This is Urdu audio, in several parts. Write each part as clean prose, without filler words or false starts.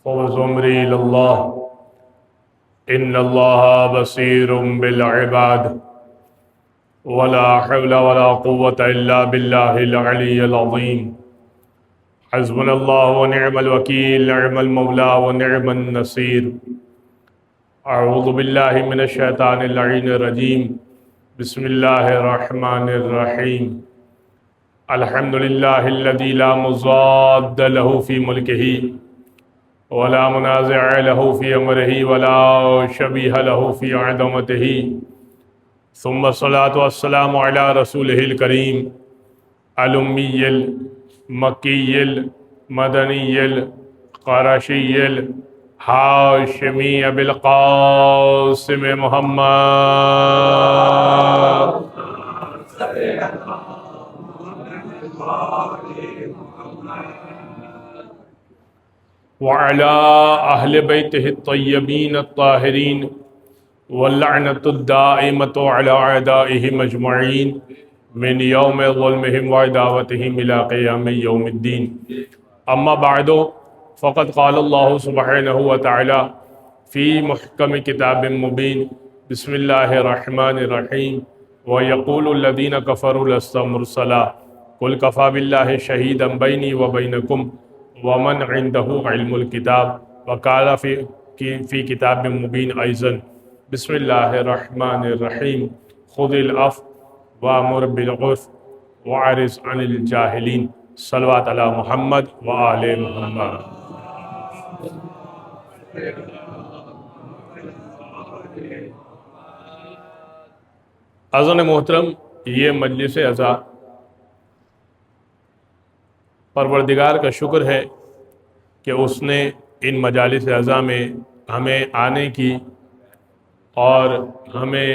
فوز عمری اللہ ان اللہ بصیر بالعباد ولا حول ولا قوة الا باللہ العلی العظیم حسبنا اللہ ونعم الوکیل نعم المولا ونعم النصیر اعوذ باللہ من الشیطان اللعین الرجیم بسم اللہ الرحمن الرحیم الحمد للہ الذی لا مضاد له فی ملکہ ولا منازع له في أمره ولا شبيه له في عظمته ثم الصلاة والسلام على رسوله الكريم الأمي المكي المدني القرشي الهاشمي أبي القاسم محمد وعلى أهل بيته الطيبين الطاهرين واللعنة الدائمة على أعدائهم أجمعين من يوم ظلمهم وعداوتهم إلى قيام يوم الدين أما بعد فقد قال الله سبحانه وتعالى في محكم كتاب مبين بسم الله الرحمن الرحيم ويقول الذين كفروا لست مرسلا قل كفى بالله شهيدا بيني وبينكم ومن عنده علم الكتاب وقال في كتاب مبين أيضا بسم الله الرحمن الرحيم خذ العفو وأمر بالعرف وأعرض عن الجاهلين صلوات على محمد وآل محمد. اذان محترم، یہ مجلس عزا پروردگار کا شکر ہے کہ اس نے ان مجالس عزا میں ہمیں آنے کی اور ہمیں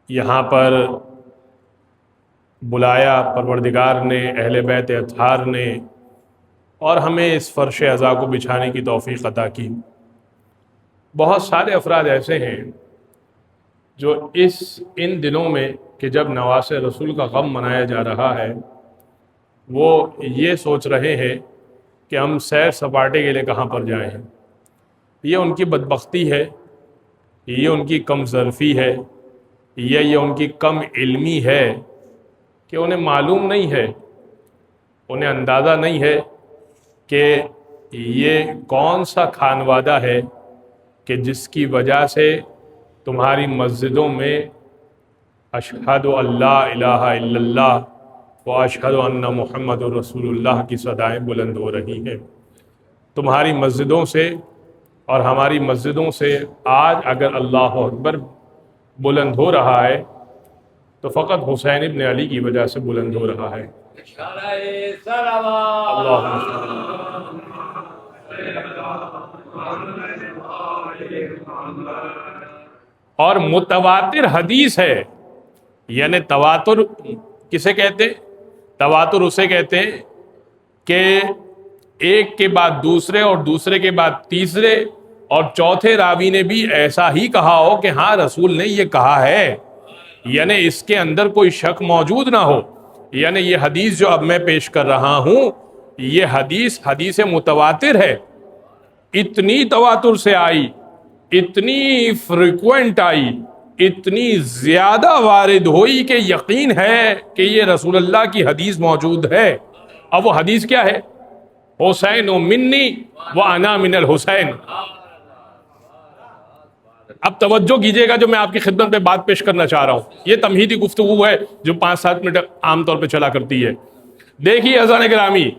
یہاں پر بلایا پروردگار نے، اہل بیت اطہار نے، اور ہمیں اس فرش عزا کو بچھانے کی توفیق عطا کی. بہت سارے افراد ایسے ہیں جو ان دنوں میں کہ جب نواس رسول کا غم منایا جا رہا ہے، وہ یہ سوچ رہے ہیں کہ ہم سیر سپاٹے کے لیے کہاں پر جائیں. یہ ان کی بدبختی ہے، یہ ان کی کم ظرفی ہے، یہ ان کی کم علمی ہے کہ انہیں معلوم نہیں ہے، انہیں اندازہ نہیں ہے کہ یہ کون سا خانوادہ ہے کہ جس کی وجہ سے تمہاری مسجدوں میں اشہد اللہ الہ الا اللہ وَأَشْهَدُ أَنَّ مُحَمَّدُ رَسُولُ اللَّهِ کی صدائیں بلند ہو رہی ہیں. تمہاری مسجدوں سے اور ہماری مسجدوں سے آج اگر اللہ اکبر بلند ہو رہا ہے تو فقط حسین ابن علی کی وجہ سے بلند ہو رہا ہے. اور متواتر حدیث ہے، یعنی تواتر کسے کہتے؟ تواتر اسے کہتے ہیں کہ ایک کے بعد دوسرے اور دوسرے کے بعد تیسرے اور چوتھے راوی نے بھی ایسا ہی کہا ہو کہ ہاں رسول نے یہ کہا ہے، یعنی اس کے اندر کوئی شک موجود نہ ہو. یعنی یہ حدیث جو اب میں پیش کر رہا ہوں، یہ حدیث متواتر ہے. اتنی تواتر سے آئی، اتنی فریکوینٹ آئی، اتنی زیادہ وارد ہوئی کہ یقین ہے کہ یہ رسول اللہ کی حدیث موجود ہے. اب وہ حدیث کیا ہے؟ حسین منی وانا من الحسین. اب توجہ کیجئے گا جو میں آپ کی خدمت میں بات پیش کرنا چاہ رہا ہوں. یہ تمہیدی گفتگو ہے جو 5-7 منٹ عام طور پہ چلا کرتی ہے. دیکھیے اذان گرامی،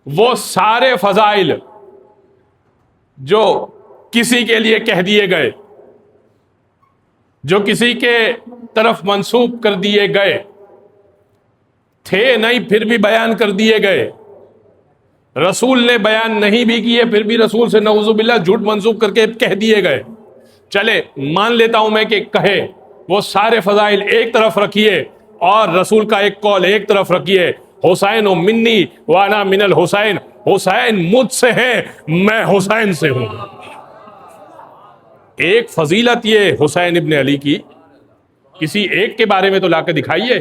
وہ سارے فضائل جو کسی کے لیے کہہ دیے گئے، جو کسی کے طرف منسوب کر دیے گئے تھے نہیں پھر بھی بیان کر دیے گئے، رسول نے بیان نہیں بھی کیے پھر بھی رسول سے نعوذ باللہ جھوٹ منسوب کر کے کہہ دیے گئے. چلے مان لیتا ہوں میں کہ کہے، وہ سارے فضائل ایک طرف رکھیے اور رسول کا ایک قول ایک طرف رکھیے. حسین منی وانا من الحسین، حسین مجھ سے ہے، میں حسین سے ہوں. ایک فضیلت یہ حسین ابن علی کی کسی ایک کے بارے میں تو لا کر دکھائیے،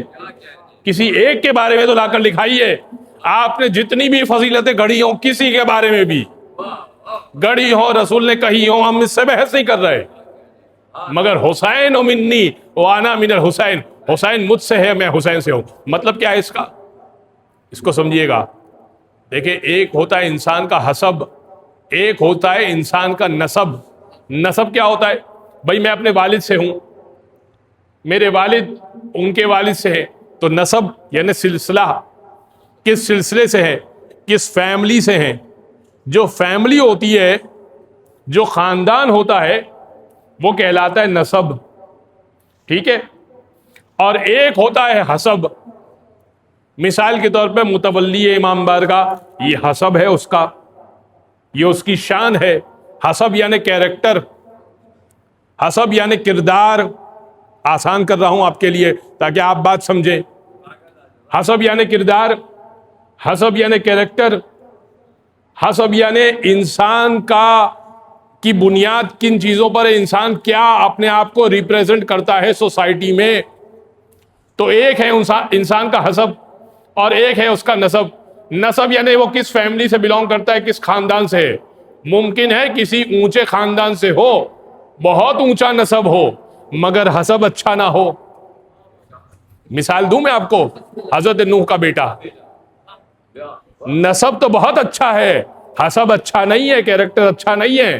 کسی ایک کے بارے میں تو لا کر دکھائیے. آپ نے جتنی بھی فضیلتیں گڑھی ہوں کسی کے بارے میں بھی گڑھی ہو، رسول نے کہی ہو، ہم اس سے بحث نہیں کر رہے، مگر حسین و منی وانا من الحسین، حسین مجھ سے ہے، میں حسین سے ہوں۔ مطلب کیا ہے اس کا؟ اس کو سمجھیے گا۔ دیکھیں، ایک ہوتا ہے انسان کا حسب، ایک ہوتا ہے انسان کا نسب۔ نسب کیا ہوتا ہے؟ بھائی میں اپنے والد سے ہوں، میرے والد ان کے والد سے ہے، تو نسب یعنی سلسلہ، کس سلسلے سے ہے، کس فیملی سے ہے۔ جو فیملی ہوتی ہے، جو خاندان ہوتا ہے، وہ کہلاتا ہے نسب، ٹھیک ہے؟ اور ایک ہوتا ہے حسب۔ مثال کے طور پہ متولی امام بارگاہ، یہ حسب ہے اس کا، یہ اس کی شان ہے۔ حسب یعنی کیریکٹر، حسب یعنی کردار۔ آسان کر رہا ہوں آپ کے لیے تاکہ آپ بات سمجھیں۔ حسب یعنی کردار، حسب یعنی کیریکٹر، حسب یعنی انسان کی بنیاد کن چیزوں پر ہے، انسان کیا اپنے آپ کو ریپریزنٹ کرتا ہے سوسائٹی میں۔ تو ایک ہے انسان کا حسب اور ایک ہے اس کا نسب۔ نسب یعنی وہ کس فیملی سے بلونگ کرتا ہے، کس خاندان سے ہے۔ ممکن ہے کسی اونچے خاندان سے ہو، بہت اونچا نسب ہو، مگر حسب اچھا نہ ہو۔ مثال دوں میں آپ کو، حضرت نوح کا بیٹا، نسب تو بہت اچھا ہے، حسب اچھا نہیں ہے، کیریکٹر اچھا نہیں ہے،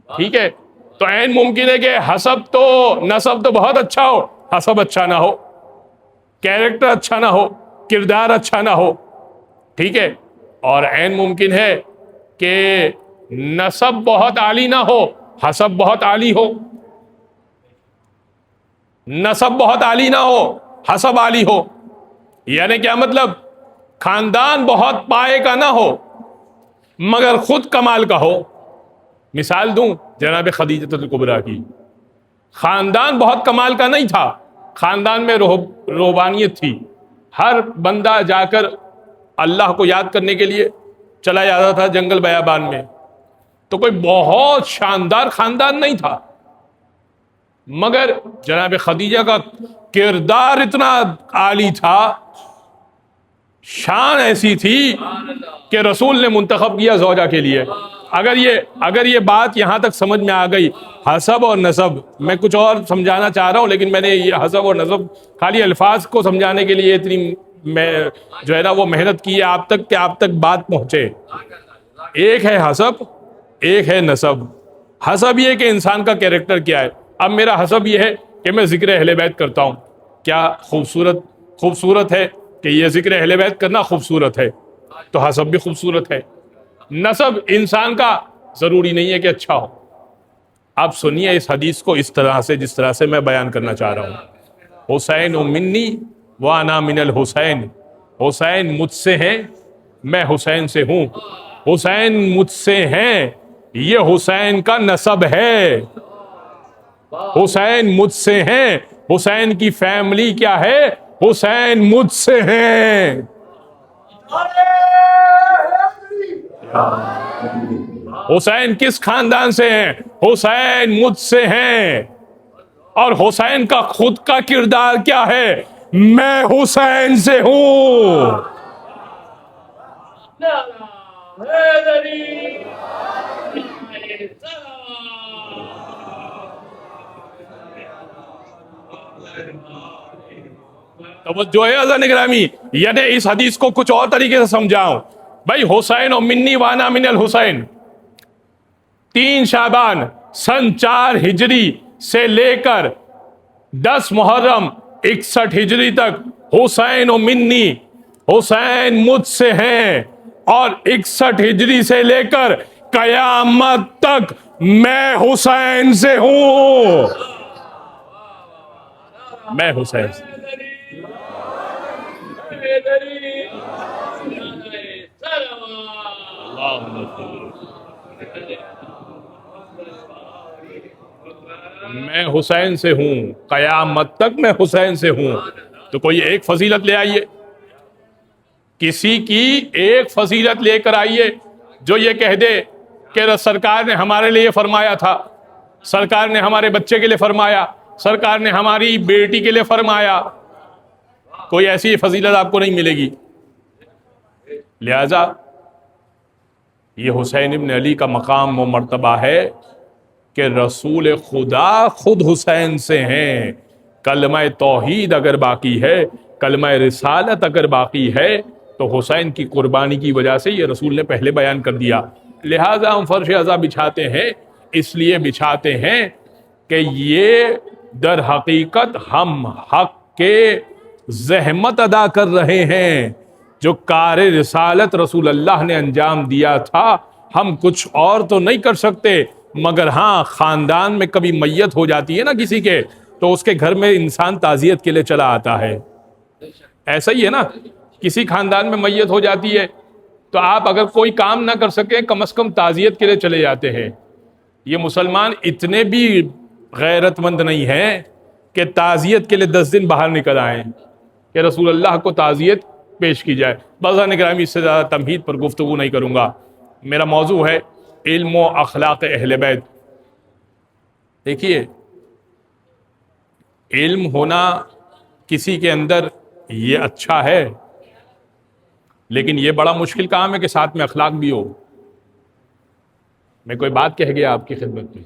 ٹھیک ہے؟ تو عین ممکن ہے کہ نسب تو بہت اچھا ہو، حسب اچھا نہ ہو، کیریکٹر اچھا نہ ہو، کردار اچھا نہ ہو، ٹھیک ہے؟ اور عین ممکن ہے کہ نسب بہت عالی نہ ہو، حسب بہت عالی ہو۔ نسب بہت عالی نہ ہو، حسب عالی ہو، یعنی کیا مطلب؟ خاندان بہت پائے کا نہ ہو مگر خود کمال کا ہو۔ مثال دوں جناب خدیجہ الکبریٰ کی، خاندان بہت کمال کا نہیں تھا، خاندان میں روحانیت تھی، ہر بندہ جا کر اللہ کو یاد کرنے کے لیے چلا جاتا تھا جنگل بیابان میں، تو کوئی بہت شاندار خاندان نہیں تھا، مگر جناب خدیجہ کا کردار اتنا عالی تھا، شان ایسی تھی کہ رسول نے منتخب کیا زوجہ کے لیے۔ اگر یہ بات یہاں تک سمجھ میں آ گئی، حسب اور نسب، میں کچھ اور سمجھانا چاہ رہا ہوں لیکن میں نے یہ حسب اور نسب خالی الفاظ کو سمجھانے کے لیے اتنی جو ہے نا وہ محنت کی ہے آپ تک کہ آپ تک بات پہنچے۔ ایک ہے حسب، ایک ہے نسب۔ حسب یہ کہ انسان کا کیریکٹر کیا ہے۔ اب میرا حسب یہ ہے کہ میں ذکر اہل بیت کرتا ہوں، کیا خوبصورت ہے کہ یہ ذکر اہل بیت کرنا خوبصورت ہے، تو حسب بھی خوبصورت ہے۔ نسب انسان کا ضروری نہیں ہے کہ اچھا ہو۔ آپ سنیے اس حدیث کو اس طرح سے جس طرح سے میں بیان کرنا چاہ رہا ہوں۔ حسین منی وانا من الحسین، حسین مجھ سے ہیں، میں حسین سے ہوں۔ حسین مجھ سے ہیں، یہ حسین کا نسب ہے۔ حسین مجھ سے ہیں، حسین کی فیملی کیا ہے؟ حسین مجھ سے ہیں۔ حسین کس خاندان سے ہیں؟ حسین مجھ سے ہیں۔ اور حسین کا خود کا کردار کیا ہے؟ میں حسین سے ہوں۔ توجہ ہے عزیزان گرامی، یعنی اس حدیث کو کچھ اور طریقے سے سمجھاؤں۔ بھائی حسین و منی وانا من الحسین، 3 شعبان سن 4 ہجری سے لے کر 10 محرم 61 ہجری تک حسین و منی، حسین مجھ سے ہیں، اور 61 ہجری سے لے کر قیامت تک میں حسین سے ہوں۔ میں حسین سے میں حسین سے ہوں، قیامت تک میں حسین سے ہوں۔ تو کوئی ایک فضیلت لے آئیے، کسی کی ایک فضیلت لے کر آئیے جو یہ کہہ دے کہ سرکار نے ہمارے لیے فرمایا تھا، سرکار نے ہمارے بچے کے لیے فرمایا، سرکار نے ہماری بیٹی کے لیے فرمایا۔ کوئی ایسی فضیلت آپ کو نہیں ملے گی. لہذا یہ حسین ابن علی کا مقام و مرتبہ ہے کہ رسول خدا خود حسین سے ہیں. کلمہ توحید اگر باقی ہے، کلمہ رسالت اگر باقی ہے، تو حسین کی قربانی کی وجہ سے یہ رسول نے پہلے بیان کر دیا. لہذا ہم فرش عزا بچھاتے ہیں، اس لیے بچھاتے ہیں کہ یہ در حقیقت ہم حق کے زحمت ادا کر رہے ہیں. جو کار رسالت رسول اللہ نے انجام دیا تھا، ہم کچھ اور تو نہیں کر سکتے، مگر ہاں خاندان میں کبھی میت ہو جاتی ہے نا کسی کے، تو اس کے گھر میں انسان تعزیت کے لیے چلا آتا ہے. ایسا ہی ہے نا، کسی خاندان میں میت ہو جاتی ہے تو آپ اگر کوئی کام نہ کر سکیں کم از کم تعزیت کے لیے چلے جاتے ہیں. یہ مسلمان اتنے بھی غیرت مند نہیں ہیں کہ تعزیت کے لیے 10 دن باہر نکل آئیں کہ رسول اللہ کو تعزیت پیش کی جائے. بازار گرامی اس سے زیادہ تمہید پر گفتگو نہیں کروں گا. میرا موضوع ہے علم و اخلاق اہل بیت. دیکھیے، علم ہونا کسی کے اندر یہ اچھا ہے، لیکن یہ بڑا مشکل کام ہے کہ ساتھ میں اخلاق بھی ہو. میں کوئی بات کہہ گیا آپ کی خدمت میں،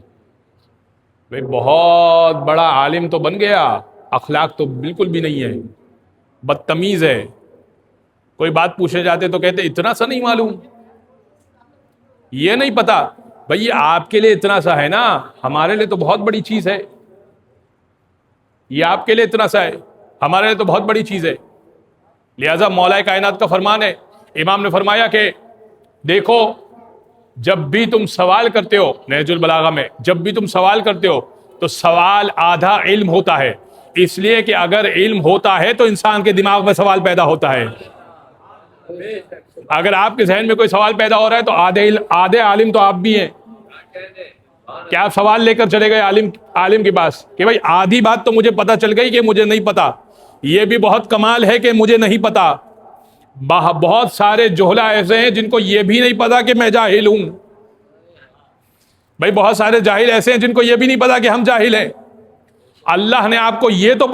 بھئی بہت بڑا عالم تو بن گیا، اخلاق تو بالکل بھی نہیں ہے، بدتمیز ہے. کوئی بات پوچھے جاتے تو کہتے اتنا سا نہیں معلوم، یہ نہیں پتا. بھئی آپ کے لیے اتنا سا ہے نا، ہمارے لیے تو بہت بڑی چیز ہے. یہ آپ کے لیے اتنا سا ہے، ہمارے لیے تو بہت بڑی چیز ہے. لہذا مولا کائنات کا فرمان ہے، امام نے فرمایا کہ دیکھو، جب بھی تم سوال کرتے ہو، نہج البلاغہ میں جب بھی تم سوال کرتے ہو تو سوال آدھا علم ہوتا ہے. اس لیے کہ اگر علم ہوتا ہے تو انسان کے دماغ میں سوال پیدا ہوتا ہے. اگر آپ کے ذہن میں کوئی سوال پیدا ہو رہا ہے تو آدھے عالم تو آپ بھی ہیں. کیا آپ سوال لے کر چلے گئے عالم کے پاس کہ بھائی آدھی بات تو مجھے پتا چل گئی کہ مجھے نہیں پتا. یہ بھی بہت کمال ہے کہ مجھے نہیں پتا. بہت سارے جہلا ایسے ہیں جن کو یہ بھی نہیں پتا کہ میں جاہل ہوں. بھائی بہت سارے جاہل ایسے ہیں جن کو یہ بھی نہیں پتا کہ ہم جاہل ہیں. اللہ نے آپ کو یہ تو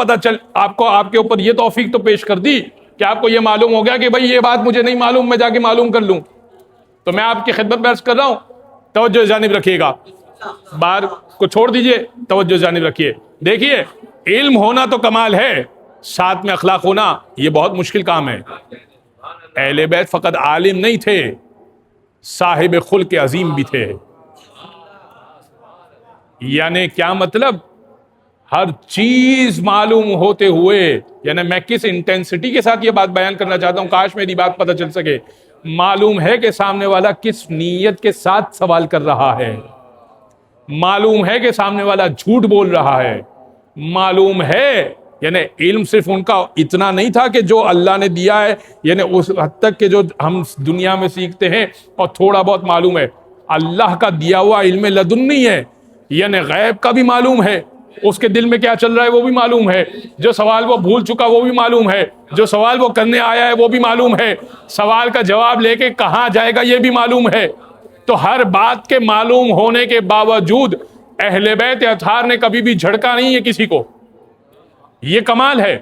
آپ کے اوپر یہ توفیق تو پیش کر دی کہ آپ کو یہ معلوم ہو گیا کہ بھائی یہ بات مجھے نہیں معلوم، میں جا کے معلوم کر لوں. تو میں آپ کی خدمت میں عرض کر رہا ہوں، توجہ جانب رکھیے گا، بار کو چھوڑ دیجئے، توجہ جانب رکھیے. دیکھیے، علم ہونا تو کمال ہے، ساتھ میں اخلاق ہونا یہ بہت مشکل کام ہے. اہل بیت فقط عالم نہیں تھے، صاحب خلق عظیم بھی تھے. یعنی کیا مطلب؟ ہر چیز معلوم ہوتے ہوئے، یعنی میں کس انٹینسٹی کے ساتھ یہ بات بیان کرنا چاہتا ہوں، کاش میری بات پتہ چل سکے. معلوم ہے کہ سامنے والا کس نیت کے ساتھ سوال کر رہا ہے، معلوم ہے کہ سامنے والا جھوٹ بول رہا ہے، معلوم ہے. یعنی علم صرف ان کا اتنا نہیں تھا کہ جو اللہ نے دیا ہے، یعنی اس حد تک کہ جو ہم دنیا میں سیکھتے ہیں اور تھوڑا بہت معلوم ہے. اللہ کا دیا ہوا علم لدنی ہے، یعنی غیب کا بھی معلوم ہے، اس کے دل میں کیا چل رہا ہے وہ بھی معلوم ہے، جو سوال وہ بھول چکا وہ بھی معلوم ہے، جو سوال وہ کرنے آیا ہے وہ بھی معلوم ہے، سوال کا جواب لے کے کہاں جائے گا یہ بھی معلوم ہے. تو ہر بات کے معلوم ہونے کے باوجود اہل بیت اطہار نے کبھی بھی جھڑکا نہیں ہے کسی کو. یہ کمال ہے.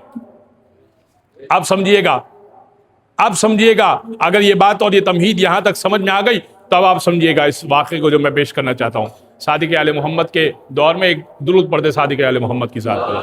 اب سمجھیے گا، اگر یہ بات اور یہ تمہید یہاں تک سمجھ میں آ گئی تو اب آپ سمجھیے گا اس واقعے کو جو میں پیش کرنا چاہتا ہوں. صادق آل محمد کے دور میں ایک درود پڑھتے صادق آل محمد کی ذات پر.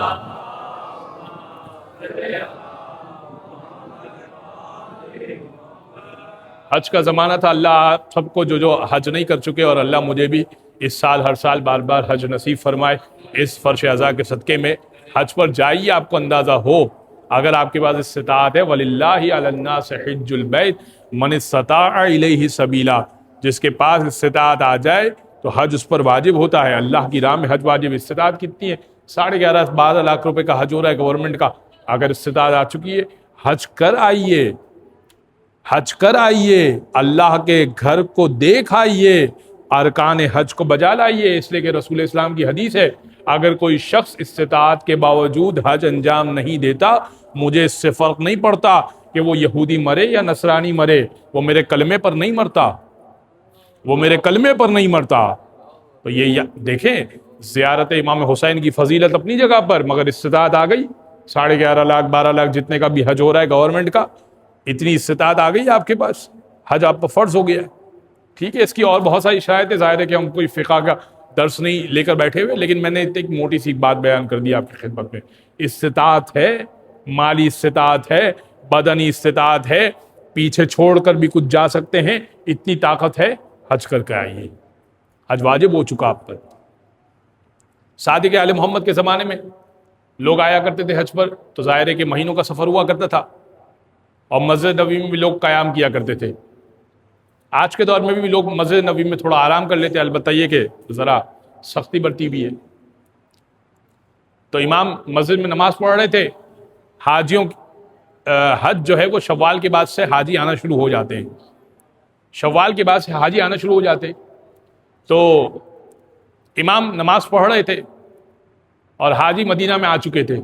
حج کا زمانہ تھا. اللہ سب کو جو حج نہیں کر چکے، اور اللہ مجھے بھی اس سال ہر سال بار بار حج نصیب فرمائے. اس فرش عزا کے صدقے میں حج پر جائیے، آپ کو اندازہ ہو اگر آپ کے پاس استطاعت ہے. وَلِلَّهِ عَلَى النَّاسِ حِجُّ الْبَيْتِ مَنِ اسْتَطَاعَ إِلَيْهِ سَبِيلًا. جس کے پاس استطاعت آ جائے تو حج اس پر واجب ہوتا ہے. اللہ کی راہ میں حج واجب. استطاعت کتنی ہے؟ 11.5-12 لاکھ روپے کا حج ہو رہا ہے گورنمنٹ کا. اگر استطاعت آ چکی ہے، حج کر آئیے، اللہ کے گھر کو دیکھ آئیے، ارکان حج کو بجا لائیے. اس لیے کہ رسول اسلام کی حدیث ہے، اگر کوئی شخص استطاعت کے باوجود حج انجام نہیں دیتا، مجھے اس سے فرق نہیں پڑتا کہ وہ یہودی مرے یا نصرانی مرے، وہ میرے کلمے پر نہیں مرتا. تو یہ دیکھیں، زیارت امام حسین کی فضیلت اپنی جگہ پر، مگر استطاعت آ گئی 11.5 لاکھ 12 لاکھ جتنے کا بھی حج ہو رہا ہے گورنمنٹ کا، اتنی استطاعت آ گئی ہے آپ کے پاس، حج آپ پر فرض ہو گیا ہے. ٹھیک ہے، اس کی اور بہت ساری شرائطیں، ظاہر ہے کہ ہم کوئی فقہ کا درس نہیں لے کر بیٹھے ہوئے، لیکن میں نے ایک موٹی سی بات بیان کر دی آپ کی خدمت میں. استطاعت ہے، مالی استطاعت ہے، بدنی استطاعت ہے، پیچھے چھوڑ کر بھی کچھ جا سکتے ہیں، اتنی طاقت ہے، حج کر کے آئیے. حج واجب ہو چکا آپ پر. صادق آل محمد کے زمانے میں لوگ آیا کرتے تھے حج پر، تو ظاہر ہے کہ مہینوں کا سفر ہوا کرتا تھا، اور مسجد نبوی میں بھی لوگ قیام کیا کرتے تھے. آج کے دور میں بھی لوگ مسجد نبوی میں تھوڑا آرام کر لیتے ہیں، البتہ یہ کہ ذرا سختی برتی بھی ہے. تو امام مسجد میں نماز پڑھ رہے تھے، حاجیوں حج جو ہے وہ شوال کے بعد سے حاجی آنا شروع ہو جاتے ہیں، شوال کے بعد سے حاجی آنا شروع ہو جاتے. تو امام نماز پڑھ رہے تھے اور حاجی مدینہ میں آ چکے تھے.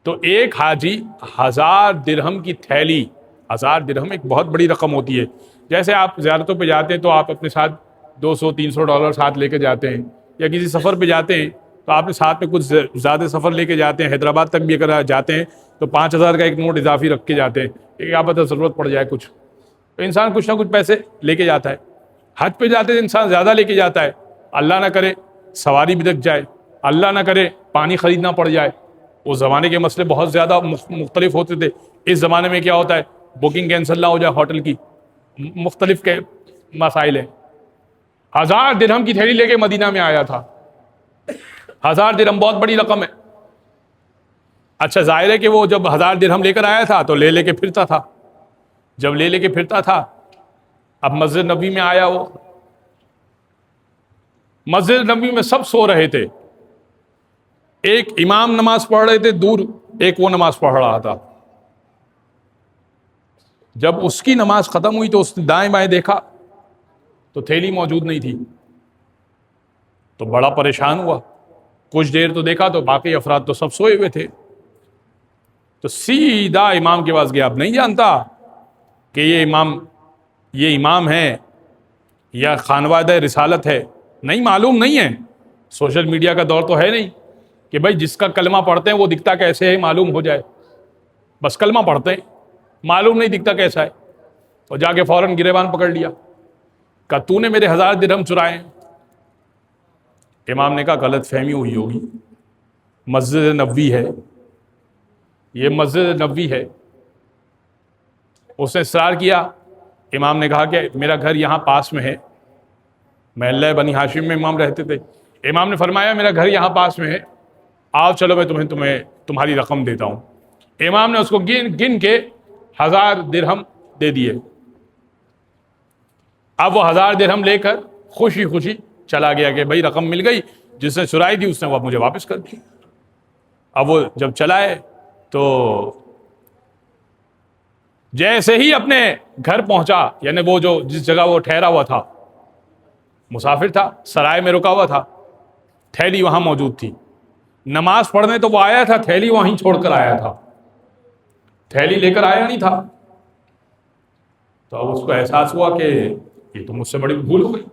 تو ایک حاجی 1000 درہم کی تھیلی، 1000 درہم ایک بہت بڑی رقم ہوتی ہے. جیسے آپ زیارتوں پہ جاتے ہیں تو آپ اپنے ساتھ $200-300 ساتھ لے کے جاتے ہیں، یا کسی سفر پہ جاتے ہیں تو آپ نے ساتھ میں کچھ زیادہ سفر لے کے جاتے ہیں. حیدرآباد تک بھی اگر جاتے ہیں تو 5000 کا ایک نوٹ اضافی رکھ کے جاتے ہیں کہ کیا پتہ ضرورت پڑ جائے کچھ، تو انسان کچھ نہ کچھ پیسے لے کے جاتا ہے. حج پہ جاتے ہیں انسان زیادہ لے کے جاتا ہے، اللہ نہ کرے سواری بھی رک جائے، اللہ نہ کرے پانی خریدنا پڑ جائے. اس زمانے کے مسئلے بہت زیادہ مختلف ہوتے تھے. اس زمانے میں کیا ہوتا ہے، بکنگ کینسل نہ ہو جائے ہوٹل کی، مختلف کے مسائل ہیں. 1000 درہم کی تھیلی لے کے مدینہ میں آیا تھا. 1000 درہم بہت بڑی رقم ہے. اچھا ظاہر ہے کہ وہ جب 1000 درہم لے کر آیا تھا تو لے کے پھرتا تھا. جب لے کے پھرتا تھا، اب مسجد نبوی میں آیا، وہ مسجد نبوی میں سب سو رہے تھے. ایک امام نماز پڑھ رہے تھے دور، ایک وہ نماز پڑھ رہا تھا. جب اس کی نماز ختم ہوئی تو اس نے دائیں بائیں دیکھا تو تھیلی موجود نہیں تھی. تو بڑا پریشان ہوا. کچھ دیر تو دیکھا تو باقی افراد تو سب سوئے ہوئے تھے. تو سیدھا امام کے پاس گیا. اب نہیں جانتا کہ یہ امام ہے یا خانوادہ رسالت ہے، نہیں معلوم نہیں ہے. سوشل میڈیا کا دور تو ہے نہیں کہ بھائی جس کا کلمہ پڑھتے ہیں وہ دکھتا کیسے ہے معلوم ہو جائے. بس کلمہ پڑھتے ہیں، معلوم نہیں دکھتا کیسا ہے. اور جا کے فوراً گریبان پکڑ لیا، کہا تو نے میرے 1000 درہم چرائے. امام نے کہا غلط فہمی ہوئی ہوگی، مسجد نبوی ہے، یہ مسجد نبوی ہے. اس نے اصرار کیا. امام نے کہا کہ میرا گھر یہاں پاس میں ہے، محلہ بنی ہاشم میں امام رہتے تھے. امام نے فرمایا میرا گھر یہاں پاس میں ہے، آؤ چلو میں تمہیں تمہاری رقم دیتا ہوں. امام نے اس کو گن کے 1000 درہم دے دیے. اب وہ 1000 درہم لے کر خوشی خوشی چلا گیا کہ بھائی رقم مل گئی، جس نے چرائی تھی اس نے وہ مجھے واپس کر دی. اب وہ جب چلائے تو جیسے ہی اپنے گھر پہنچا، یعنی وہ جو جس جگہ وہ ٹھہرا ہوا تھا، مسافر تھا، سرائے میں رکا ہوا تھا، تھیلی وہاں موجود تھی. نماز پڑھنے تو وہ آیا تھا، تھیلی وہیں چھوڑ کر آیا تھا، تھیلی لے کر آیا نہیں تھا. تو اب اس کو احساس ہوا کہ یہ تو مجھ سے بڑی بھول ہو گئی،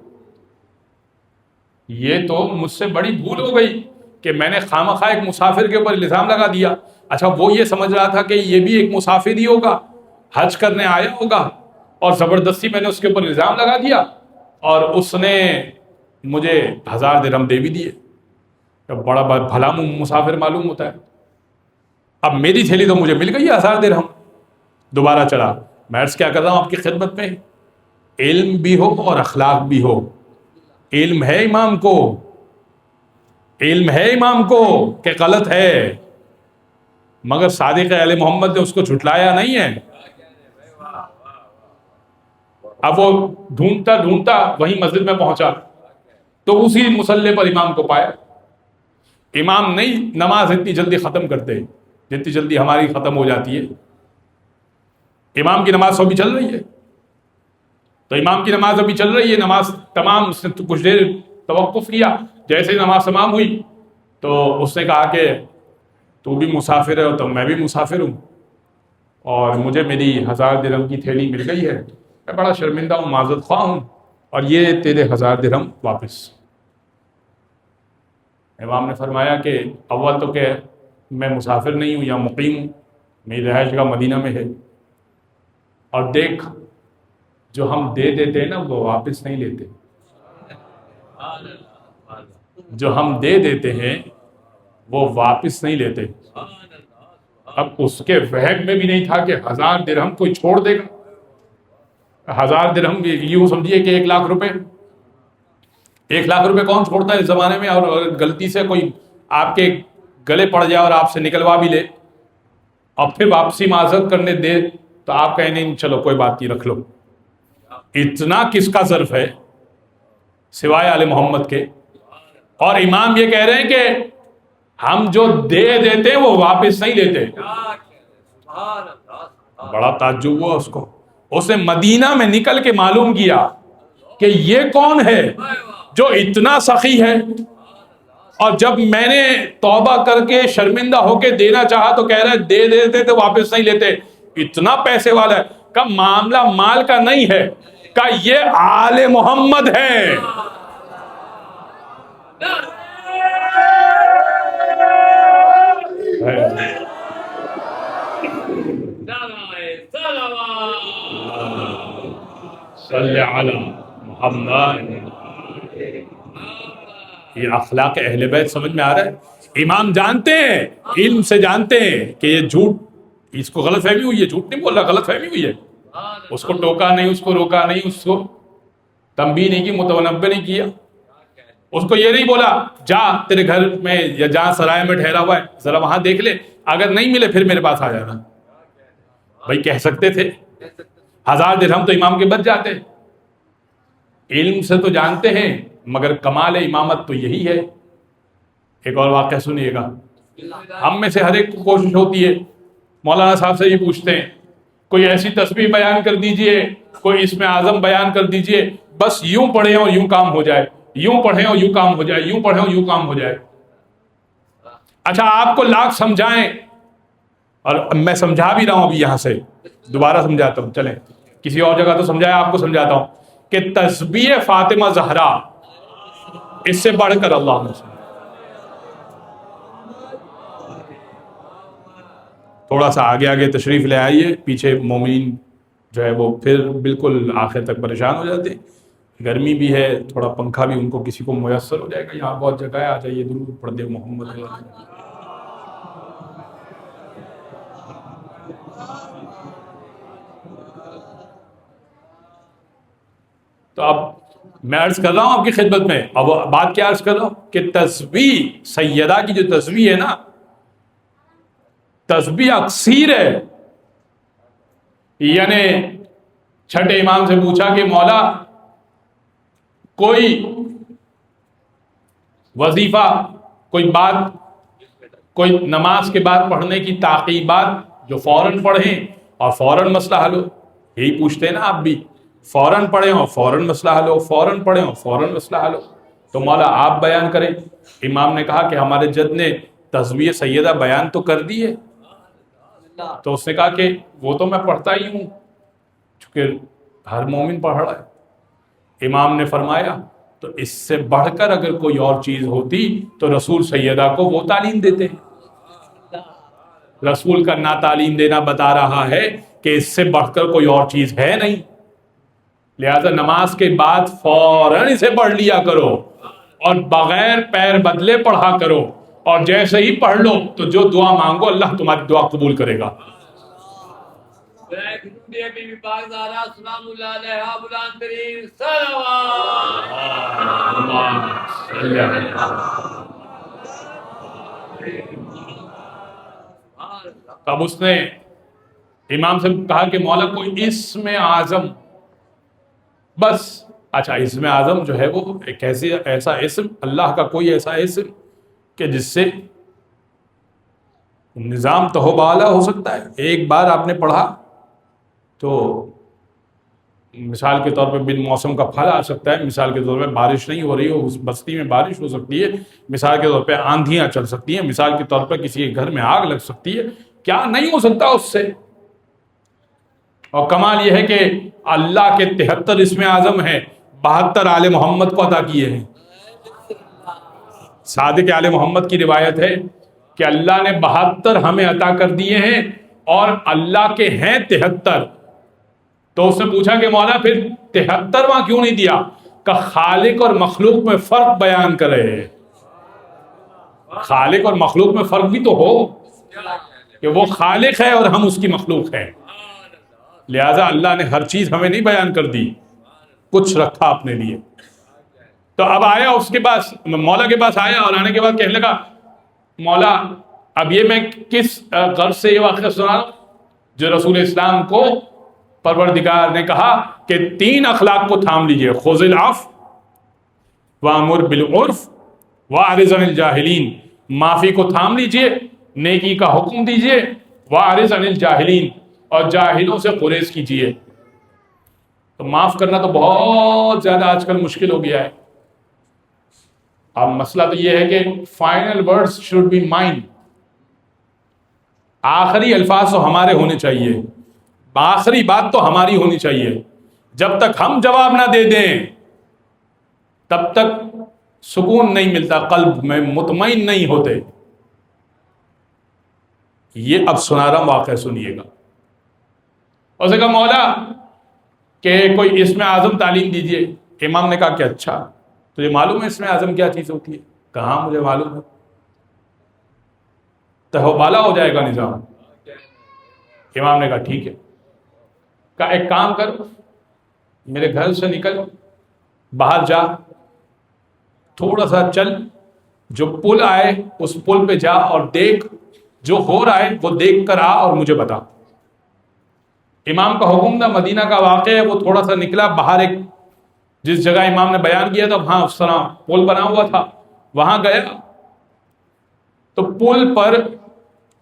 یہ تو مجھ سے بڑی بھول ہو گئی کہ میں نے خامخواہ ایک مسافر کے اوپر الزام لگا دیا. اچھا وہ یہ سمجھ رہا تھا کہ یہ بھی ایک مسافر ہی ہوگا، حج کرنے آیا ہوگا، اور زبردستی میں نے اس کے اوپر الزام لگا دیا اور اس نے مجھے 1000 درہم دے بھی دیے. بڑا بھلا مسافر معلوم ہوتا ہے. اب میری تھیلی تو مجھے مل گئی 1000 درہم. دوبارہ چلا. میں عرض کیا کر رہا ہوں آپ کی خدمت میں، علم بھی ہو اور اخلاق بھی ہو. علم ہے امام کو، علم ہے امام کو کہ غلط ہے، مگر صادق اہل محمد نے اس کو جھٹلایا نہیں ہے. اب وہ ڈھونڈتا ڈھونڈتا وہی مسجد میں پہنچا تو اسی مصلی پر امام کو پایا. امام نہیں نماز اتنی جلدی ختم کرتے جتنی جلدی ہماری ختم ہو جاتی ہے. امام کی نماز ابھی چل رہی ہے، تو امام کی نماز ابھی چل رہی ہے، نماز تمام. اس نے کچھ دیر توقف کیا. جیسے نماز تمام ہوئی تو اس نے کہا کہ تو بھی مسافر ہے تو میں بھی مسافر ہوں، اور مجھے میری 1000 درہم کی تھیلی مل گئی ہے، میں بڑا شرمندہ ہوں، معذرت خواہ ہوں، اور یہ تیرے 1000 درہم واپس. امام نے فرمایا کہ اول تو کہ میں مسافر نہیں ہوں، یہاں مقیم ہوں، میری رہائش گاہ مدینہ میں ہے، اور دیکھ جو ہم دے دیتے ہیں نا وہ واپس نہیں لیتے، جو ہم دے دیتے ہیں وہ واپس نہیں لیتے۔ اب اس کے وہم میں بھی نہیں تھا کہ 1000 درہم کوئی چھوڑ دے گا۔ 1000 درہم یوں سمجھیے کہ 1 لاکھ روپے، 1 لاکھ روپے کون چھوڑتا ہے اس زمانے میں؟ اور غلطی سے کوئی آپ کے گلے پڑ جائے اور آپ سے نکلوا بھی لے اور پھر واپسی معذرت کرنے دے تو آپ کہیں نہیں چلو کوئی بات نہیں رکھ لو۔ اتنا کس کا ظرف ہے سوائے آل محمد کے؟ اور امام یہ کہہ رہے ہیں کہ ہم جو دے دیتے ہیں وہ واپس نہیں لیتے۔ بڑا تعجب ہوا اس کو، اس نے مدینہ میں نکل کے معلوم کیا کہ یہ کون ہے جو اتنا سخی ہے، اور جب میں نے توبہ کر کے شرمندہ ہو کے دینا چاہا تو کہہ رہا ہے دے دیتے تو واپس نہیں لیتے، اتنا پیسے والا ہے۔ کہ معاملہ مال کا نہیں ہے، کہ یہ آل محمد ہے۔ صلی علی محمد۔ یہ اخلاق اہل بیت سمجھ میں آ رہا ہے؟ امام جانتے ہیں، علم سے جانتے ہیں کہ یہ جھوٹ، اس کو غلط فہمی ہوئی ہے، جھوٹ نہیں بول رہا، غلط فہمی ہوئی ہے۔ اس کو ٹوکا نہیں، اس کو روکا نہیں، اس کو تنبیہ نہیں کی، متنبہ نہیں کیا، اس کو یہ نہیں بولا جا تیرے گھر میں یا جہاں سرائے میں ٹھہرا ہوا ہے ذرا وہاں دیکھ لے، اگر نہیں ملے پھر میرے پاس آ جانا۔ بھائی کہہ سکتے تھے، 1000 درہم تو امام کے بچ جاتے۔ علم سے تو جانتے ہیں مگر کمال امامت تو یہی ہے۔ ایک اور واقعہ سنیے گا، ہم میں سے ہر ایک کو کوشش ہوتی ہے، مولانا صاحب سے یہ پوچھتے ہیں کوئی ایسی تسبیح بیان کر دیجئے، کوئی اسم اعظم بیان کر دیجئے، بس یوں پڑھیں اور یوں کام ہو جائے، یوں پڑھیں اور یوں کام ہو جائے، یوں پڑھیں اور یوں کام ہو جائے۔ اچھا آپ کو لاکھ سمجھائیں، اور میں سمجھا بھی رہا ہوں ابھی یہاں سے دوبارہ سمجھاتا ہوں، چلیں کسی اور جگہ تو سمجھایا، آپ کو سمجھاتا ہوں کہ تسبیح فاطمہ زہرا اس سے بڑھ کر اللہ نے، تھوڑا سا آگے آگے تشریف لے آئیے، پیچھے مومنین جو ہے وہ پھر بالکل آخر تک پریشان ہو جاتے ہیں، گرمی بھی ہے، تھوڑا پنکھا بھی ان کو کسی کو میسر ہو جائے گا، یہاں بہت جگہ ہے، آ جائیے درود پڑھ دے محمد۔ تو اب میں عرض کر رہا ہوں آپ کی خدمت میں، اب بات کیا عرض کر رہا ہوں کہ تسبیح سیدہ کی جو تسبیح ہے نا، تسبیح اکثیر ہے۔ یعنی چھٹے امام سے پوچھا کہ مولا کوئی وظیفہ، کوئی بات، کوئی نماز کے بعد پڑھنے کی تعقیبات جو فوراً پڑھیں اور فوراً مسئلہ حل ہو، یہی پوچھتے ہیں نا آپ بھی، فوراً پڑھیں اور فوراً مسئلہ حل ہو، فوراً پڑھیں اور فوراً مسئلہ حل ہو، تو مولا آپ بیان کریں۔ امام نے کہا کہ ہمارے جد نے تسبیح سیدہ بیان تو کر دی ہے، تو اس نے کہا کہ وہ تو میں پڑھتا ہی ہوں چونکہ ہر مومن پڑھ رہا ہے۔ امام نے فرمایا تو اس سے بڑھ کر اگر کوئی اور چیز ہوتی تو رسول سیدہ کو وہ تعلیم دیتے ہیں۔ رسول کا نہ تعلیم دینا بتا رہا ہے کہ اس سے بڑھ کر کوئی اور چیز ہے نہیں، لہذا نماز کے بعد فوراً اسے پڑھ لیا کرو اور بغیر پیر بدلے پڑھا کرو، اور جیسے ہی پڑھ لو تو جو دعا مانگو اللہ تمہاری دعا قبول کرے گا۔ اب اس نے امام سے کہا کہ مولا کوئی اسم اعظم، بس اچھا اسم اعظم جو ہے وہ ایک ایسا اسم، اللہ کا کوئی ایسا اسم کہ جس سے نظام توبہ والا ہو سکتا ہے، ایک بار آپ نے پڑھا تو مثال کے طور پہ بن موسم کا پھل آ سکتا ہے، مثال کے طور پہ بارش نہیں ہو رہی ہو اس بستی میں بارش ہو سکتی ہے، مثال کے طور پہ آندھیاں چل سکتی ہیں، مثال کے طور پہ کسی کے گھر میں آگ لگ سکتی ہے، کیا نہیں ہو سکتا اس سے؟ اور کمال یہ ہے کہ اللہ کے 73 اسم اعظم ہیں، 72 آل محمد کو عطا کیے ہیں۔ صادق آل محمد کی روایت ہے کہ اللہ نے 72 ہمیں عطا کر دیے ہیں اور اللہ کے ہیں 73. تو اس نے پوچھا کہ مولا پھر 73واں کیوں نہیں دیا؟ کہ خالق اور مخلوق میں فرق بیان کر رہے ہیں. خالق اور مخلوق میں فرق بھی تو ہو کہ وہ خالق ہے اور ہم اس کی مخلوق ہیں. لہذا اللہ نے ہر چیز ہمیں نہیں بیان کر دی، کچھ رکھا اپنے لیے. تو اب آیا اس کے پاس، مولا کے پاس آیا اور آنے کے بعد کہنے لگا مولا اب یہ میں کس غرض سے یہ واقعہ سنا رہا ہوں جو رسول اسلام کو پروردگار نے کہا کہ 3 اخلاق کو تھام لیجئے، خذ العفو وامر بالعرف واعرض عن الجاہلین. معافی کو تھام لیجئے، نیکی کا حکم دیجئے، واعرض عن الجاہلین، اور جاہلوں سے گریز کیجئے. تو معاف کرنا تو بہت زیادہ آج کل مشکل ہو گیا ہے. اب مسئلہ تو یہ ہے کہ final words should be mine. آخری الفاظ تو ہمارے ہونے چاہیے، آخری بات تو ہماری ہونی چاہیے. جب تک ہم جواب نہ دے دیں تب تک سکون نہیں ملتا، قلب میں مطمئن نہیں ہوتے. یہ اب سنا رہا ہوں واقعہ، سنیے گا. اس نے کہا مولا کہ کوئی اسم اعظم تعلیم دیجئے. امام نے کہا کہ اچھا تجھے معلوم ہے اسم اعظم کیا چیز ہوتی ہے؟ کہاں مجھے معلوم ہے. تہو بالا ہو جائے گا نظام. امام نے کہا ٹھیک ہے. کہا ایک کام کر، میرے گھر سے نکل، باہر جا، تھوڑا سا چل، جو پل آئے اس پل پہ جا اور دیکھ، جو ہو رہا ہے وہ دیکھ کر آ اور مجھے بتا. امام کا حکم تھا، مدینہ کا واقعہ ہے. وہ تھوڑا سا نکلا باہر، ایک جس جگہ امام نے بیان کیا تھا وہاں اس طرح پل بنا ہوا تھا، وہاں گیا تو پل پر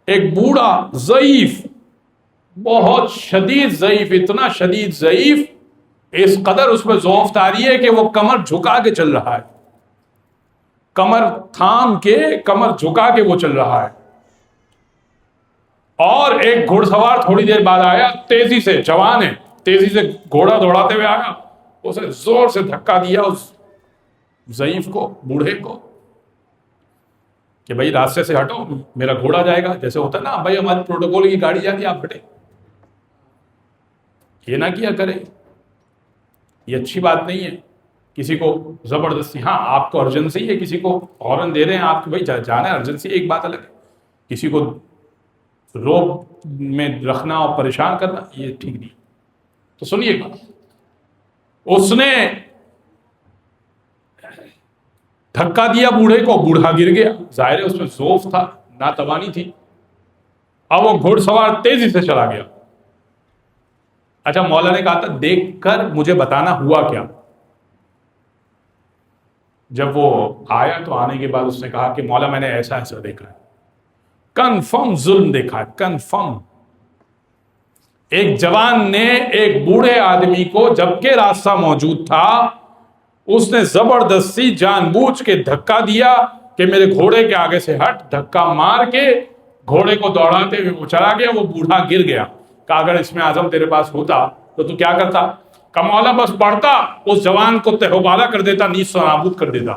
ایک بوڑھا ضعیف، بہت شدید ضعیف، اتنا شدید ضعیف، اس قدر اس میں ضعف آ رہی ہے کہ وہ کمر جھکا کے چل رہا ہے، کمر تھام کے، کمر جھکا کے وہ چل رہا ہے. اور ایک گھوڑ سوار تھوڑی دیر بعد آیا، تیزی سے، جوان ہے، تیزی سے گھوڑا دوڑاتے ہوئے آیا. اس نے زور سے دھکا دیا اس ضعیف کو، بوڑھے کو، کہ بھائی راستے سے ہٹو، میرا گھوڑا جائے گا. جیسے ہوتا ہے نا بھائی ہماری پروٹوکول کی گاڑی جاتی ہے آپ ہٹے. یہ نہ کیا کرے، یہ اچھی بات نہیں ہے. کسی کو زبردستی، ہاں آپ کو ارجنسی ہے، کسی کو ہارن دے رہے ہیں آپ کو بھائی جانا ہے، ارجنسی ایک بات الگ ہے. کسی کو روک میں رکھنا اور پریشان کرنا یہ ٹھیک نہیں. تو سنیے گا، اس نے دھکا دیا بوڑھے کو، بوڑھا گر گیا. ظاہر ہے اس میں ضعف تھا، ناتوانی تھی. اب وہ گھوڑ سوار تیزی سے چلا گیا. اچھا مولا نے کہا تھا دیکھ کر مجھے بتانا ہوا کیا. جب وہ آیا تو آنے کے بعد اس نے کہا کہ مولا میں نے ایسا ایسا دیکھا ہے، کنفرم ظلم دیکھا ہے، کنفرم. ایک جوان نے ایک بوڑھے آدمی کو، جبکہ راستہ موجود تھا، اس نے زبردستی جان بوجھ کے دھکا دیا کہ میرے گھوڑے کے آگے سے ہٹ. دھکا مار کے گھوڑے کو دوڑاتے ہوئے وہ چلا گیا. وہ بوڑھا گر گیا. کہ اگر اس میں اعظم تیرے پاس ہوتا تو کیا کرتا؟ کہ مولا بس پڑھتا، اس جوان کو تہوبالا کر دیتا، نیست و نابود کر دیتا.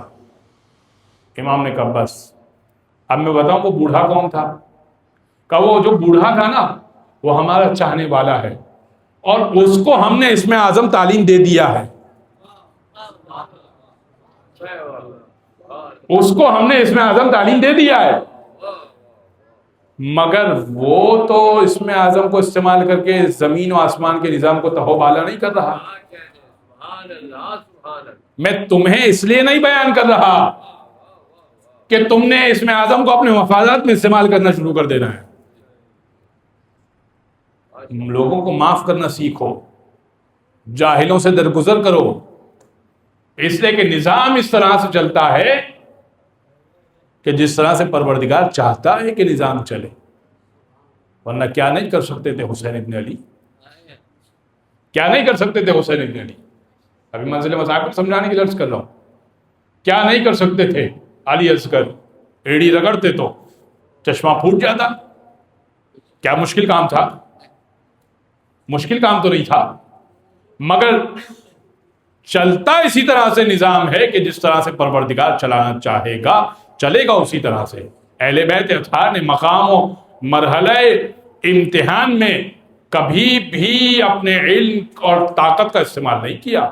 امام نے کہا بس اب میں بتاؤں وہ بوڑھا کون تھا. کہ وہ جو بوڑھا تھا نا وہ ہمارا چاہنے والا ہے، اور اس کو ہم نے اس میں اعظم تعلیم دے دیا ہے. اس کو ہم نے اس میں اعظم تعلیم دے دیا ہے، مگر وہ تو اس میں اعظم کو استعمال کر کے زمین و آسمان کے نظام کو تہو بالا نہیں کر رہا. میں تمہیں اس لیے نہیں بیان کر رہا کہ تم نے اس میں اعظم کو اپنے مفادات میں استعمال کرنا شروع کر دینا ہے. لوگوں کو معاف کرنا سیکھو، جاہلوں سے درگزر کرو، اس لیے کہ نظام اس طرح سے چلتا ہے کہ جس طرح سے پروردگار چاہتا ہے کہ نظام چلے. ورنہ کیا نہیں کر سکتے تھے حسین ابن علی؟ کیا نہیں کر سکتے تھے حسین ابن علی؟ ابھی منزل مذاہب کو سمجھانے کی لفظ کر رہا ہوں. کیا نہیں کر سکتے تھے علی اصغر؟ ایڑی رگڑتے تو چشمہ پھوٹ جاتا. کیا مشکل کام تھا؟ مشکل کام تو نہیں تھا، مگر چلتا اسی طرح سے نظام ہے کہ جس طرح سے پروردگار چلانا چاہے گا چلے گا اسی طرح سے. اہل بیت اطہار نے مقام و مرحلہ امتحان میں کبھی بھی اپنے علم اور طاقت کا استعمال نہیں کیا.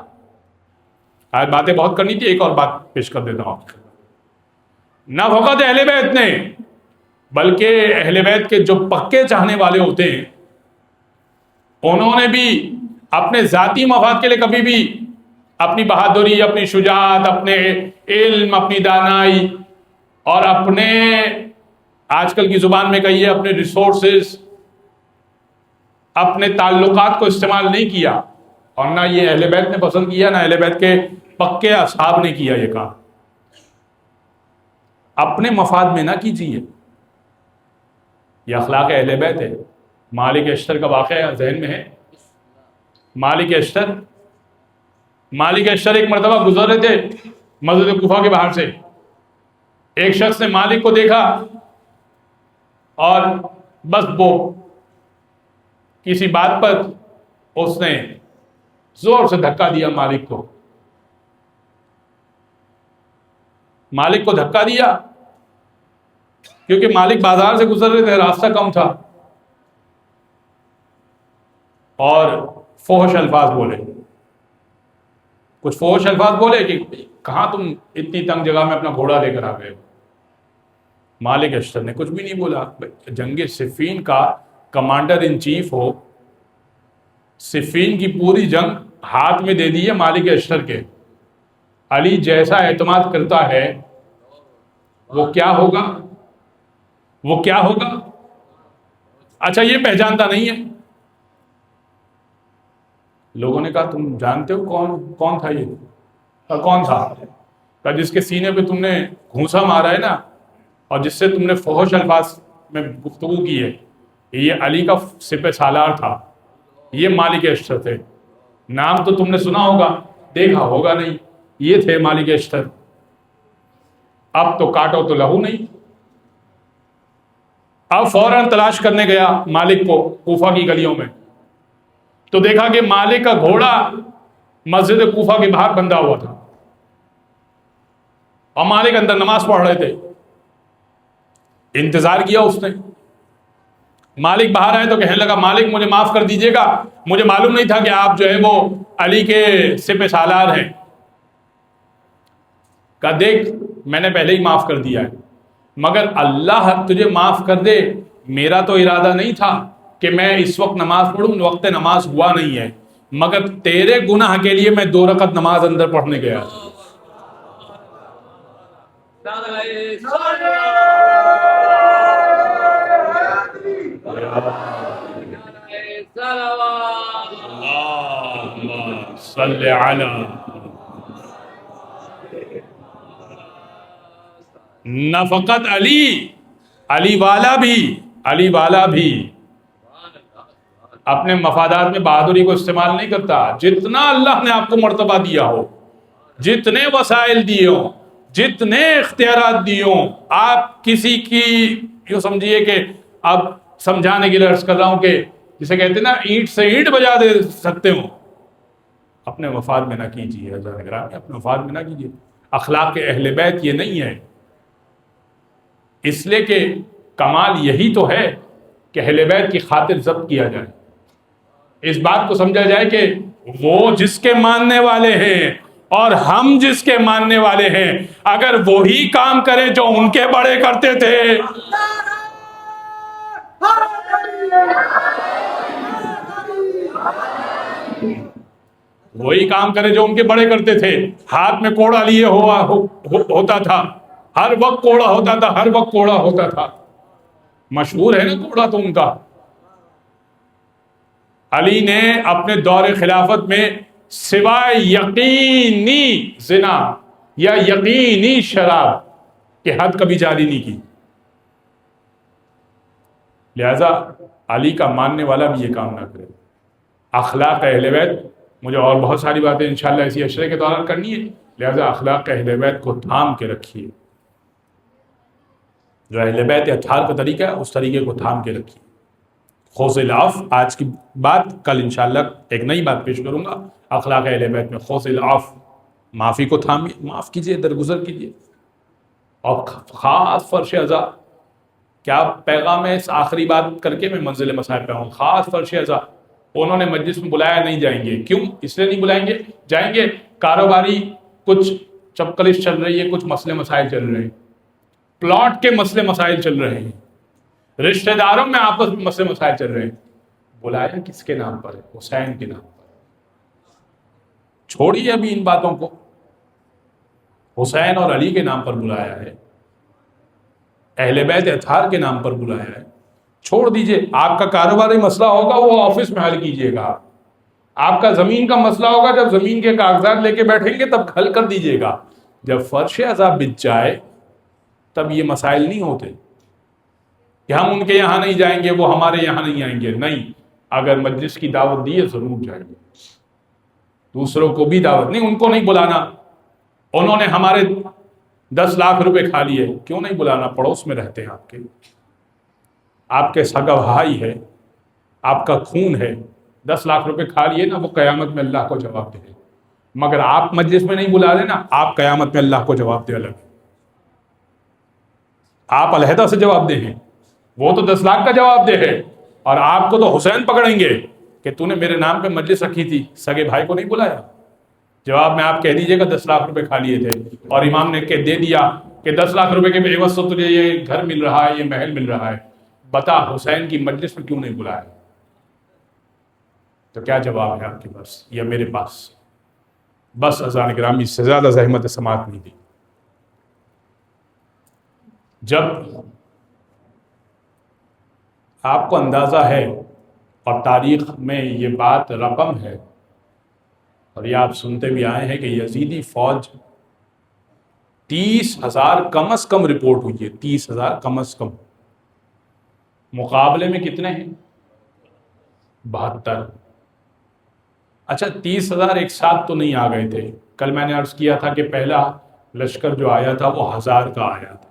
آج باتیں بہت کرنی تھی، ایک اور بات پیش کر دیتا ہوں. نہ فقط اہل بیت نے بلکہ اہل بیت کے جو پکے چاہنے والے ہوتے ہیں انہوں نے بھی اپنے ذاتی مفاد کے لیے کبھی بھی اپنی بہادری، اپنی شجاعت، اپنے علم، اپنی دانائی اور اپنے، آج کل کی زبان میں کہیے، اپنے ریسورسز، اپنے تعلقات کو استعمال نہیں کیا. اور نہ یہ اہل بیت نے پسند کیا، نہ اہل بیت کے پکے اصحاب نے کیا یہ کام. اپنے مفاد میں نہ کیجیے. یہ اخلاق اہل بیت ہے. مالک اشتر کا واقعہ ذہن میں ہے. مالک اشتر ایک مرتبہ گزر رہے تھے مسجد کوفہ کے باہر سے. ایک شخص نے مالک کو دیکھا اور بس وہ کسی بات پر اس نے زور سے دھکا دیا مالک کو. مالک کو دھکا دیا کیونکہ مالک بازار سے گزر رہے تھے، راستہ کم تھا، اور فحش الفاظ بولے. کچھ فحش الفاظ بولے کہ کہاں تم اتنی تنگ جگہ میں اپنا گھوڑا لے کر آ گئے. مالک اشتر نے کچھ بھی نہیں بولا. جنگ صفین کا کمانڈر ان چیف ہو، صفین کی پوری جنگ ہاتھ میں دے دی ہے مالک اشتر کے. علی جیسا اعتماد کرتا ہے وہ کیا ہوگا، وہ کیا ہوگا. اچھا یہ پہچانتا نہیں ہے. لوگوں نے کہا تم جانتے ہو کون تھا یہ؟ کون تھا؟ کہا جس کے سینے پہ تم نے گھونسا مارا ہے نا، اور جس سے تم نے فحش الفاظ میں گفتگو کی ہے، یہ علی کا سپہ سالار تھا، یہ مالک اشتر تھے. نام تو تم نے سنا ہوگا، دیکھا ہوگا نہیں. یہ تھے مالک اشتر. اب تو کاٹو تو لہو نہیں. اب فوراً تلاش کرنے گیا مالک کو کوفہ کی گلیوں میں، تو دیکھا کہ مالک کا گھوڑا مسجد کوفہ کے باہر بندھا ہوا تھا اور مالک اندر نماز پڑھ رہے تھے. انتظار کیا اس نے. مالک باہر آئے تو کہنے لگا مالک مجھے معاف کر دیجیے گا، مجھے معلوم نہیں تھا کہ آپ جو ہے وہ علی کے سپہ سالار ہیں. کہا دیکھ میں نے پہلے ہی معاف کر دیا ہے، مگر اللہ تجھے معاف کر دے، میرا تو ارادہ نہیں تھا کہ میں اس وقت نماز پڑھوں، وقت نماز ہوا نہیں ہے، مگر تیرے گناہ کے لیے میں 2 رکعت نماز اندر پڑھنے گیا. صلی علی نہ فقط علی والا بھی اپنے مفادات میں بہادری کو استعمال نہیں کرتا. جتنا اللہ نے آپ کو مرتبہ دیا ہو، جتنے وسائل دیے ہوں، جتنے اختیارات دیے ہوں، آپ کسی کی یوں سمجھیے کہ اب سمجھانے کے لیے عرض کر رہا ہوں کہ جسے کہتے ہیں نا اینٹ سے اینٹ بجا دے سکتے ہوں، اپنے مفاد میں نہ کیجیے. اپنے مفاد میں نہ کیجیے. اخلاق اہل بیت یہ نہیں ہے. اس لیے کہ کمال یہی تو ہے کہ اہل بیت کی خاطر ضبط کیا جائے. اس بات کو سمجھا جائے کہ وہ جس کے ماننے والے ہیں اور ہم جس کے ماننے والے ہیں، اگر وہی کام کریں جو ان کے بڑے کرتے تھے، وہی کام کرے جو ان کے بڑے کرتے تھے. ہاتھ میں کوڑا لیے ہوتا تھا، ہر وقت کوڑا ہوتا تھا، ہر وقت کوڑا ہوتا تھا. مشہور ہے نا کوڑا تو ان کا. علی نے اپنے دور خلافت میں سوائے یقینی زنا یا یقینی شراب کے حد کبھی جاری نہیں کی. لہذا علی کا ماننے والا بھی یہ کام نہ کرے. اخلاق اہل بیت، مجھے اور بہت ساری باتیں انشاءاللہ اسی عشرے کے دوران کرنی ہے، لہذا اخلاق اہل بیت کو تھام کے رکھیے. جو اہل بیت اطہار کا طریقہ ہے اس طریقے کو تھام کے رکھیے. خوض العفو، آج کی بات، کل انشاءاللہ ایک نئی بات پیش کروں گا. اخلاق اہل بیت میں خوض العفو، معافی کو تھامیے، معاف کیجیے، درگزر کیجیے. اور خاص فرش ازا کیا پیغام ہے اس آخری بات کر کے میں منزل مصائب پہ ہوں. خاص فرش ازا انہوں نے مجلس میں بلایا, نہیں جائیں گے. کیوں؟ اس لیے نہیں بلائیں گے, جائیں گے کاروباری کچھ چپکلش چل رہی ہے, کچھ مسئلے مسائل چل رہے ہیں, پلاٹ کے مسئلے مسائل چل رہے ہیں, رشتہ داروں میں آپس میں مسئلے مسائل چل رہے ہیں. بلایا کس کے نام پر ہے؟ حسین کے نام پر. چھوڑیے ابھی ان باتوں کو, حسین اور علی کے نام پر بلایا ہے, اہل بیت اطہار کے نام پر بلایا ہے. چھوڑ دیجئے. آپ کا کاروباری مسئلہ ہوگا وہ آفس میں حل کیجئے گا. آپ کا زمین کا مسئلہ ہوگا, جب زمین کے کاغذات لے کے بیٹھیں گے تب حل کر دیجئے گا. جب فرش عذاب بچ جائے تب یہ مسائل نہیں ہوتے کہ ہم ان کے یہاں نہیں جائیں گے, وہ ہمارے یہاں نہیں آئیں گے. نہیں, اگر مجلس کی دعوت دی ہے ضرور جائیں گے. دوسروں کو بھی دعوت نہیں, ان کو نہیں بلانا. انہوں نے ہمارے 10 لاکھ روپے کھا لیے, کیوں نہیں بلانا؟ پڑوس میں رہتے ہیں آپ کے سگا بھائی ہے, آپ کا خون ہے. 10 لاکھ روپے کھا لیے نا, وہ قیامت میں اللہ کو جواب دے. مگر آپ مجلس میں نہیں بلا لینا, آپ قیامت میں اللہ کو جواب دے الگ. آپ علیحدہ سے جواب دے ہیں, وہ تو 10 لاکھ کا جواب دے ہے, اور آپ کو تو حسین پکڑیں گے کہ تو نے میرے نام پہ مجلس رکھی تھی, سگے بھائی کو نہیں بلایا. جواب میں آپ کہہ دیجئے گا 10 لاکھ روپے کھا لیے تھے, اور امام نے کہ دے دیا کہ 10 لاکھ روپے کے عوض سے تجھے یہ گھر مل رہا ہے, یہ محل مل رہا ہے. بتا حسین کی مجلس میں کیوں نہیں بلایا؟ تو کیا جواب ہے آپ کے پاس یا میرے پاس؟ بس اذان گرامی, اس سے زیادہ زحمت سماعت نہیں دی. جب آپ کو اندازہ ہے اور تاریخ میں یہ بات رقم ہے, اور یہ آپ سنتے بھی آئے ہیں کہ یزیدی فوج 30,000 کم از کم رپورٹ ہوئی ہے, 30,000 کم از کم. مقابلے میں کتنے ہیں؟ 72. اچھا 30,000 ایک ساتھ تو نہیں آ گئے تھے. کل میں نے عرض کیا تھا کہ پہلا لشکر جو آیا تھا وہ 1000 کا آیا تھا,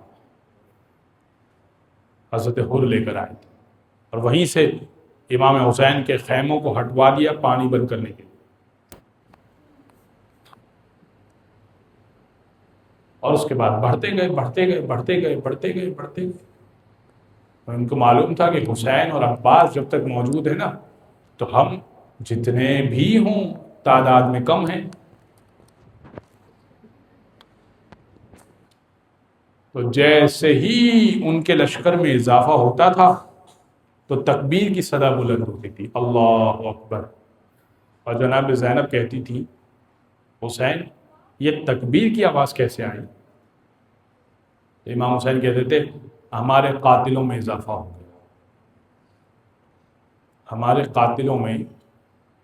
حضرت حر لے کر آئے تھے, اور وہیں سے امام حسین کے خیموں کو ہٹوا دیا پانی بند کرنے کے لیے. اور اس کے بعد بڑھتے گئے بڑھتے گئے بڑھتے گئے بڑھتے گئے بڑھتے گئے. ان کو معلوم تھا کہ حسین اور عباس جب تک موجود ہے نا, تو ہم جتنے بھی ہوں تعداد میں کم ہیں. تو جیسے ہی ان کے لشکر میں اضافہ ہوتا تھا تو تکبیر کی صدا بلند ہوتی تھی, اللہ اکبر. اور جناب زینب کہتی تھی, حسین یہ تکبیر کی آواز کیسے آئی؟ امام حسین کہتے تھے ہمارے قاتلوں میں اضافہ ہو گیا, ہمارے قاتلوں میں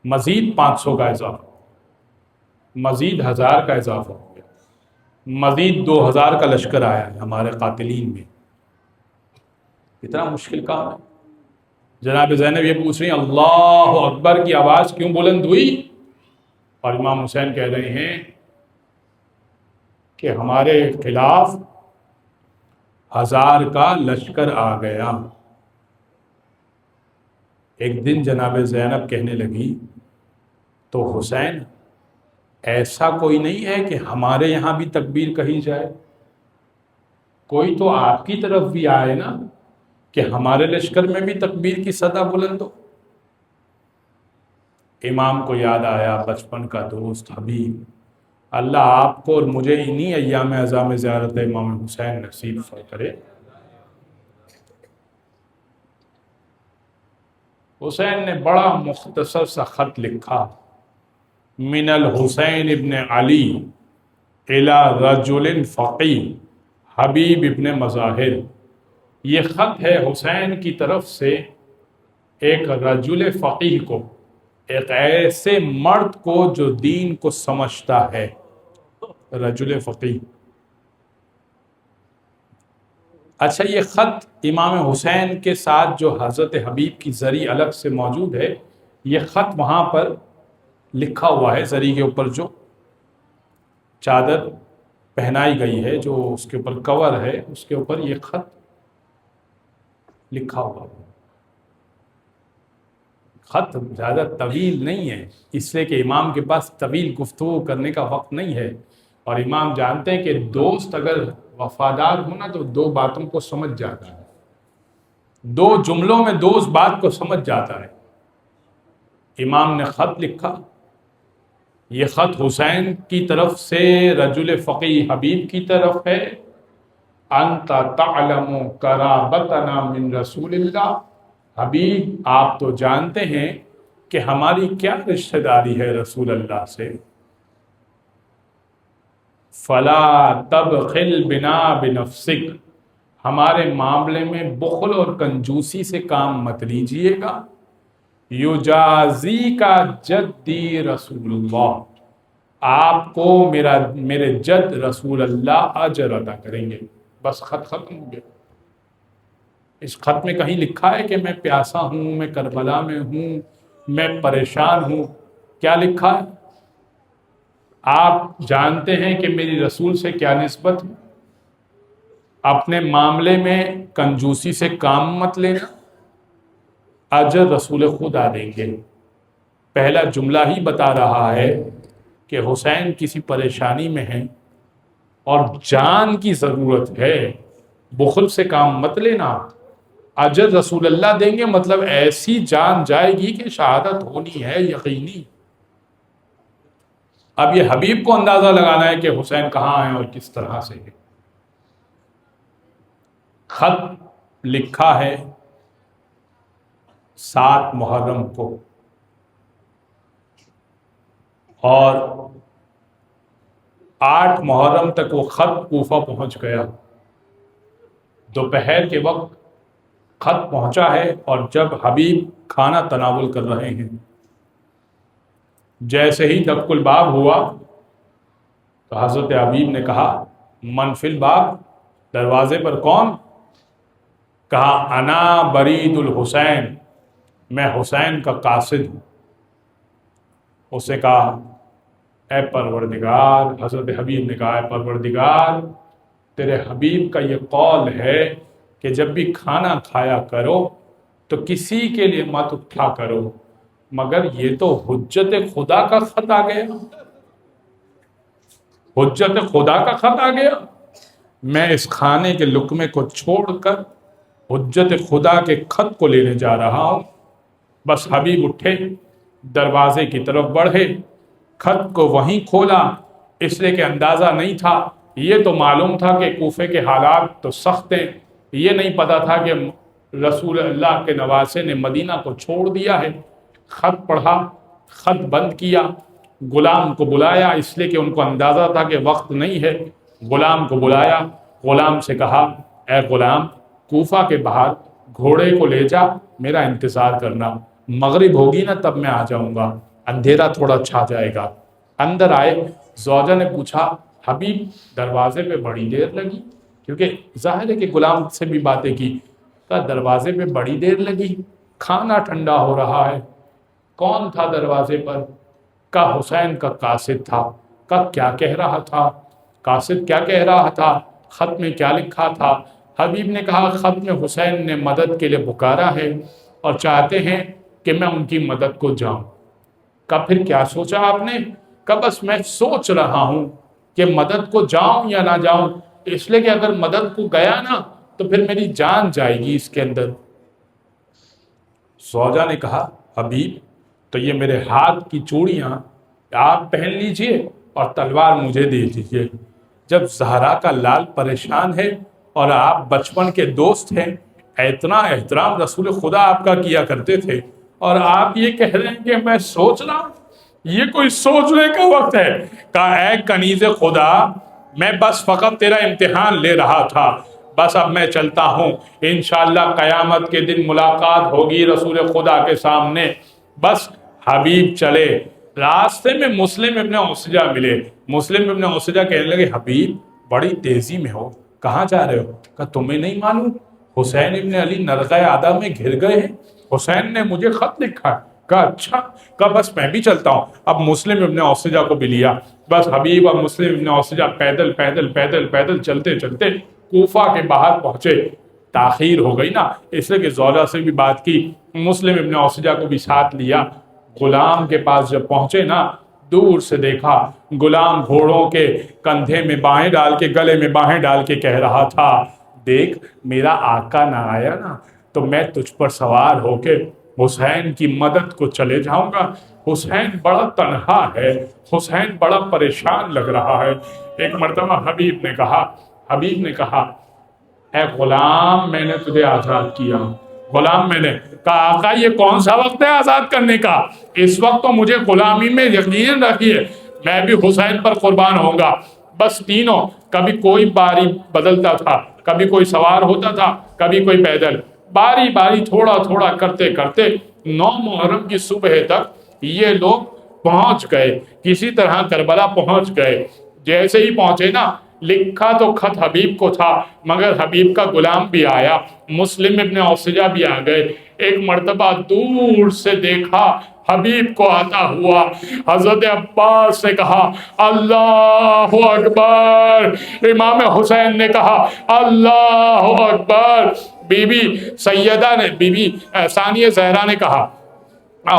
مزید 500 کا اضافہ, مزید 1000 کا اضافہ ہو گیا, مزید 2000 کا لشکر آیا ہے ہمارے قاتلین میں. اتنا مشکل کام ہے. جناب زینب یہ پوچھ رہی ہیں اللہ اکبر کی آواز کیوں بلند ہوئی؟ اور امام حسین کہہ رہے ہیں کہ ہمارے خلاف 1000 کا لشکر آ گیا. ایک دن جناب زینب کہنے لگی تو حسین ایسا کوئی نہیں ہے کہ ہمارے یہاں بھی تکبیر کہی جائے, کوئی تو آپ کی طرف بھی آئے نا کہ ہمارے لشکر میں بھی تکبیر کی صدا بلند ہو. امام کو یاد آیا بچپن کا دوست حبیب, اللہ آپ کو اور مجھے انہی ایام عظام زیارت امام حسین نصیب کرے. حسین نے بڑا مختصر سا خط لکھا, من الحسین ابن علی الی رجل فقی حبیب ابن مظاہر. یہ خط ہے حسین کی طرف سے ایک رجل فقیہ کو, ایک ایسے مرد کو جو دین کو سمجھتا ہے, رجل فقیہ. اچھا یہ خط امام حسین کے ساتھ جو حضرت حبیب کی زری الگ سے موجود ہے, یہ خط وہاں پر لکھا ہوا ہے, زری کے اوپر جو چادر پہنائی گئی ہے, جو اس کے اوپر کور ہے, اس کے اوپر یہ خط لکھا ہوا ہے. خط زیادہ طویل نہیں ہے, اس لیے کہ امام کے پاس طویل گفتگو کرنے کا وقت نہیں ہے, اور امام جانتے ہیں کہ دوست اگر وفادار ہونا تو 2 باتوں کو سمجھ جاتا ہے. دو جملوں میں دو اس بات کو سمجھ جاتا ہے۔ امام نے خط لکھا، یہ خط حسین کی طرف سے رجل فقی حبیب کی طرف ہے، انت تعلم قرابتنا من رسول اللہ، حبیب آپ تو جانتے ہیں کہ ہماری کیا رشتہ داری ہے رسول اللہ سے، فلا تبخل بنا بنفسک، ہمارے معاملے میں بخل اور کنجوسی سے کام مت لیجئے گا، یجازی کا جدی رسول اللہ، آپ کو میرے جد رسول اللہ اجر عطا کریں گے۔ بس خط ختم ہو گیا۔ اس خط میں کہیں لکھا ہے کہ میں پیاسا ہوں، میں کربلا میں ہوں، میں پریشان ہوں؟ کیا لکھا ہے؟ آپ جانتے ہیں کہ میری رسول سے کیا نسبت ہے؟ اپنے معاملے میں کنجوسی سے کام مت لینا، اجر رسول خدا دیں گے۔ پہلا جملہ ہی بتا رہا ہے کہ حسین کسی پریشانی میں ہیں اور جان کی ضرورت ہے، بخل سے کام مت لینا، اجر رسول اللہ دیں گے، مطلب ایسی جان جائے گی کہ شہادت ہونی ہے یقینی۔ اب یہ حبیب کو اندازہ لگانا ہے کہ حسین کہاں ہیں اور کس طرح سے ہے۔ خط لکھا ہے 7 محرم کو، اور 8 محرم تک وہ خط کوفہ پہنچ گیا۔ دوپہر کے وقت خط پہنچا ہے، اور جب حبیب کھانا تناول کر رہے ہیں، جیسے ہی دق الباب ہوا تو حضرت حبیب نے کہا من فی الباب، دروازے پر کون؟ کہا انا برید الحسین، میں حسین کا قاصد ہوں۔ اسے کہا اے پروردگار، حضرت حبیب نے کہا اے پروردگار، تیرے حبیب کا یہ قول ہے کہ جب بھی کھانا کھایا کرو تو کسی کے لیے مت اٹھا کرو، مگر یہ تو حجت خدا کا خط آ گیا، حجت خدا کا خط آ گیا، میں اس کھانے کے لقمے کو چھوڑ کر حجت خدا کے خط کو لینے جا رہا ہوں۔ بس حبیب اٹھے، دروازے کی طرف بڑھے، خط کو وہیں کھولا، اس لیے کہ اندازہ نہیں تھا، یہ تو معلوم تھا کہ کوفے کے حالات تو سخت ہیں، یہ نہیں پتا تھا کہ رسول اللہ کے نواسے نے مدینہ کو چھوڑ دیا ہے۔ خط پڑھا، خط بند کیا، غلام کو بلایا، اس لیے کہ ان کو اندازہ تھا کہ وقت نہیں ہے۔ غلام کو بلایا، غلام سے کہا اے غلام، کوفہ کے باہر گھوڑے کو لے جا، میرا انتظار کرنا، مغرب ہوگی نا تب میں آ جاؤں گا، اندھیرا تھوڑا چھا جائے گا۔ اندر آئے، زوجہ نے پوچھا حبیب دروازے پہ بڑی دیر لگی، کیونکہ ظاہر ہے کہ غلام سے بھی باتیں کی، کہا دروازے پہ بڑی دیر لگی، کھانا ٹھنڈا ہو رہا ہے، کون تھا دروازے پر؟ کہا حسین کا قاصد تھا۔ کہا کیا کہہ رہا تھا؟ قاصد کیا کہہ رہا تھا؟ خط میں کیا لکھا تھا؟ حبیب نے کہا خط میں حسین نے مدد کے لیے پکارا ہے اور چاہتے ہیں کہ میں ان کی مدد کو جاؤں۔ کہا پھر کیا سوچا آپ نے؟ کہا بس میں سوچ رہا ہوں کہ مدد کو جاؤں یا نہ جاؤں، اس لیے کہ اگر مدد کو گیا نا تو پھر میری جان جائے گی اس کے اندر۔ زوجہ نے کہا حبیب تو یہ میرے ہاتھ کی چوڑیاں آپ پہن لیجئے اور تلوار مجھے دے دیجئے۔ جب زہرا کا لال پریشان ہے اور آپ بچپن کے دوست ہیں، اتنا احترام رسول خدا آپ کا کیا کرتے تھے، اور آپ یہ کہہ رہے ہیں کہ میں سوچ رہا ہوں، یہ کوئی سوچنے کا وقت ہے؟ کہا اے کنیز خدا، میں بس فقط تیرا امتحان لے رہا تھا، بس اب میں چلتا ہوں، انشاءاللہ قیامت کے دن ملاقات ہوگی رسول خدا کے سامنے۔ بس حبیب چلے، راستے میں مسلم ابن اسجہ ملے، مسلم ابن اسجہ کہنے لگے حبیب بڑی تیزی میں ہو، کہاں جا رہے ہو؟ کہا تمہیں نہیں معلوم حسین ابن علی نرغہ آدھا میں گھر گئے ہیں، حسین نے مجھے خط لکھا ہے۔ کہا اچھا، کہا بس میں بھی چلتا ہوں۔ اب مسلم ابن اسجہ کو بھی لیا، بس حبیب اور مسلم ابن اسجہ پیدل پیدل پیدل پیدل چلتے چلتے کوفہ کے باہر پہنچے۔ تاخیر ہو گئی نا، اس لیے کہ زوجہ سے بھی بات کی، مسلم ابن اسجہ کو بھی ساتھ لیا۔ غلام کے پاس جب پہنچے نا، دور سے دیکھا غلام گھوڑوں کے کندھے میں باہیں ڈال کے، گلے میں باہیں ڈال کے کہہ رہا تھا دیکھ میرا آقا نہ آیا نا تو میں تجھ پر سوار ہو کے حسین کی مدد کو چلے جاؤں گا۔ حسین بڑا تنہا ہے، حسین بڑا پریشان لگ رہا ہے۔ ایک مرتبہ حبیب نے کہا اے غلام، میں نے تجھے آزاد کیا۔ غلام میں نے کہا آقا یہ کون سا وقت ہے آزاد کرنے کا؟ اس وقت تو مجھے غلامی میں یقین رکھیے، میں بھی حسین پر قربان ہوں گا۔ بس تینوں، کبھی کوئی باری بدلتا تھا، کبھی کوئی سوار ہوتا تھا، کبھی کوئی پیدل، باری باری تھوڑا تھوڑا کرتے کرتے 9 محرم کی صبح تک یہ لوگ پہنچ گئے، کسی طرح کربلا پہنچ گئے۔ جیسے ہی پہنچے نا، لکھا تو خط حبیب کو تھا مگر حبیب کا غلام بھی آیا، مسلم ابن اوسجہ بھی آ گئے۔ ایک مرتبہ دور سے دیکھا حبیب کو آتا ہوا، حضرت عباس نے کہا اللہ اکبر، امام حسین نے کہا اللہ اکبر، بی بی سیدہ نے، بی بی ثانیہ زہرا نے کہا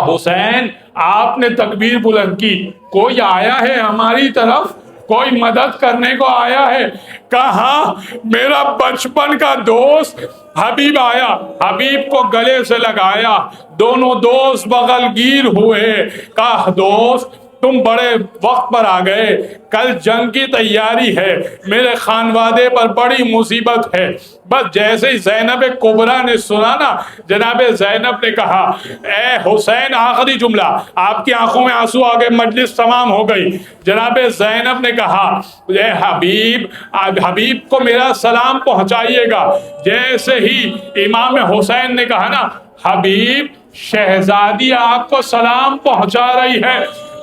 حسین آپ نے تکبیر بلند کی، کوئی آیا ہے ہماری طرف، کوئی مدد کرنے کو آیا ہے؟ کہا میرا بچپن کا دوست حبیب آیا، حبیب کو گلے سے لگایا، دونوں دوست بغل گیر ہوئے۔ کہا دوست تم بڑے وقت پر آ گئے، کل جنگ کی تیاری ہے، میرے خانوادے پر بڑی مصیبت ہے۔ بس جیسے ہی زینب کبریٰ نے سنا نا، جناب زینب نے کہا اے حسین، آخری جملہ، آپ کی آنکھوں میں آنسو آ گئے، مجلس تمام ہو گئی۔ جناب زینب نے کہا اے حبیب کو میرا سلام پہنچائیے گا۔ جیسے ہی امام حسین نے کہا نا حبیب شہزادی آپ کو سلام پہنچا رہی ہے،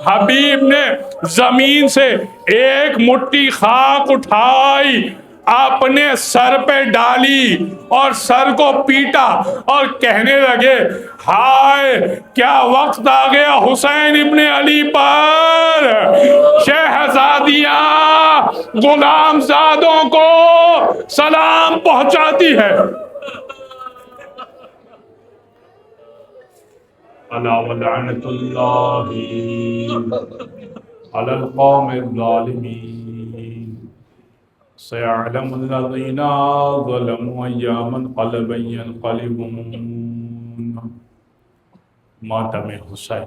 حبیب نے زمین سے ایک مٹھی خاک اٹھائی، اپنے سر پہ ڈالی اور سر کو پیٹا اور کہنے لگے ہائے کیا وقت آ گیا حسین ابن علی پر، شہزادیاں غلام زادوں کو سلام پہنچاتی ہے۔ الا ولعنت اللہ علی القوم الظالمین سيعلم الذين ظلموا أي منقلب ينقلبون۔ ماتم حسین۔